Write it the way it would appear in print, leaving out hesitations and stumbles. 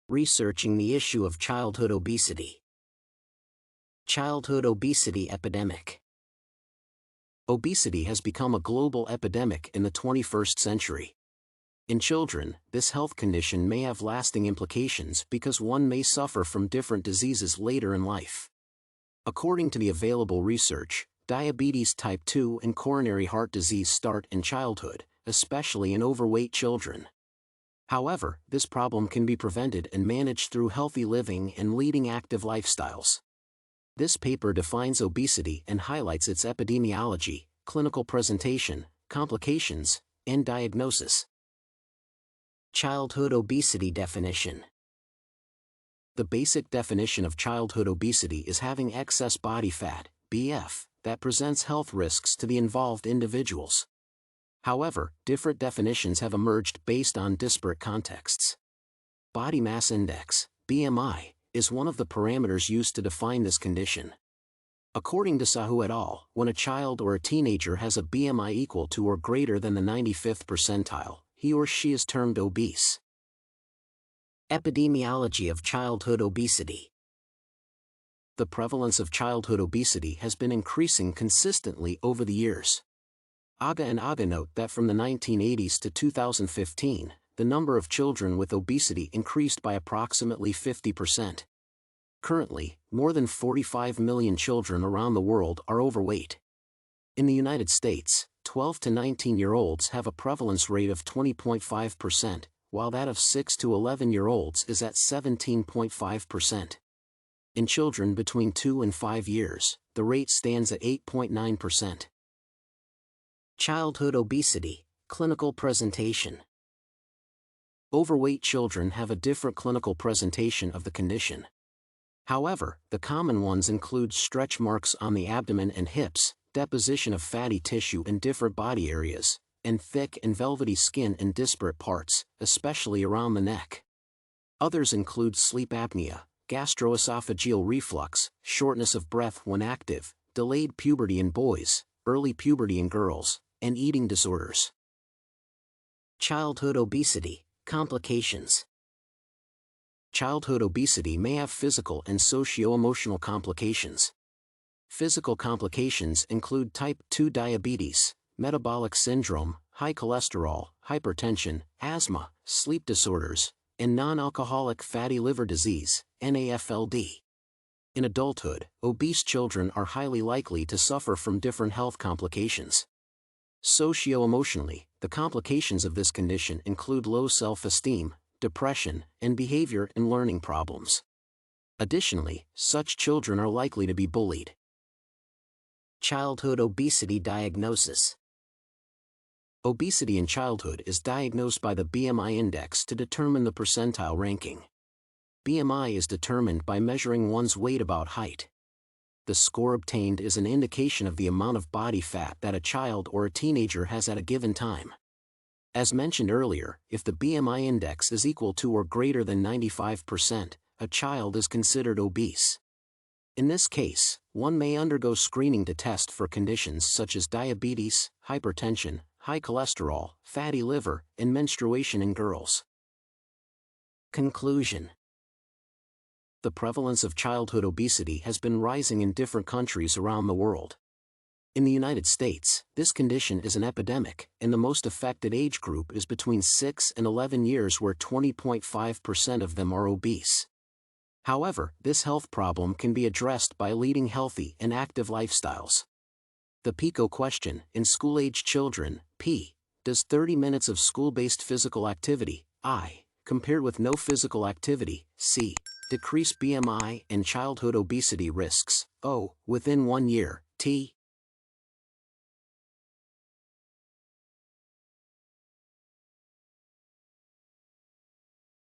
Researching the issue of childhood obesity. Childhood obesity epidemic. Obesity has become a global epidemic in the 21st century. In children, this health condition may have lasting implications because one may suffer from different diseases later in life. According to the available research, diabetes type 2 and coronary heart disease start in childhood, especially in overweight children. However, this problem can be prevented and managed through healthy living and leading active lifestyles. This paper defines obesity and highlights its epidemiology, clinical presentation, complications, and diagnosis. Childhood obesity definition. The basic definition of childhood obesity is having excess body fat, BF, that presents health risks to the involved individuals. However, different definitions have emerged based on disparate contexts. Body mass index, BMI, is one of the parameters used to define this condition. According to Sahoo et al., when a child or a teenager has a BMI equal to or greater than the 95th percentile, he or she is termed obese. Epidemiology of childhood obesity. The prevalence of childhood obesity has been increasing consistently over the years. Agha and Agha note that from the 1980s to 2015, the number of children with obesity increased by approximately 50%. Currently, more than 45 million children around the world are overweight. In the United States, 12 to 19-year-olds have a prevalence rate of 20.5%, while that of 6 to 11-year-olds is at 17.5%. In children between 2 and 5 years, the rate stands at 8.9%. Childhood obesity, clinical presentation. Overweight children have a different clinical presentation of the condition. However, the common ones include stretch marks on the abdomen and hips, deposition of fatty tissue in different body areas, and thick and velvety skin in disparate parts, especially around the neck. Others include sleep apnea, gastroesophageal reflux, shortness of breath when active, delayed puberty in boys, early puberty in girls, and eating disorders. Childhood obesity, complications. Childhood obesity may have physical and socio-emotional complications. Physical complications include type 2 diabetes, metabolic syndrome, high cholesterol, hypertension, asthma, sleep disorders, and non-alcoholic fatty liver disease, NAFLD. In adulthood, obese children are highly likely to suffer from different health complications. Socio-emotionally, the complications of this condition include low self-esteem, depression, and behavior and learning problems. Additionally, such children are likely to be bullied. Childhood obesity diagnosis. Obesity in childhood is diagnosed by the BMI index to determine the percentile ranking. BMI is determined by measuring one's weight about height. The score obtained is an indication of the amount of body fat that a child or a teenager has at a given time. As mentioned earlier, if the BMI index is equal to or greater than 95%, a child is considered obese. In this case, one may undergo screening to test for conditions such as diabetes, hypertension, high cholesterol, fatty liver, and menstruation in girls. Conclusion. The prevalence of childhood obesity has been rising in different countries around the world. In the United States, this condition is an epidemic, and the most affected age group is between 6 and 11 years, where 20.5% of them are obese. However, this health problem can be addressed by leading healthy and active lifestyles. The PICO question: in school-age children, P, does 30 minutes of school-based physical activity, I, compared with no physical activity, C, decrease BMI and childhood obesity risks, O, within 1 year, T,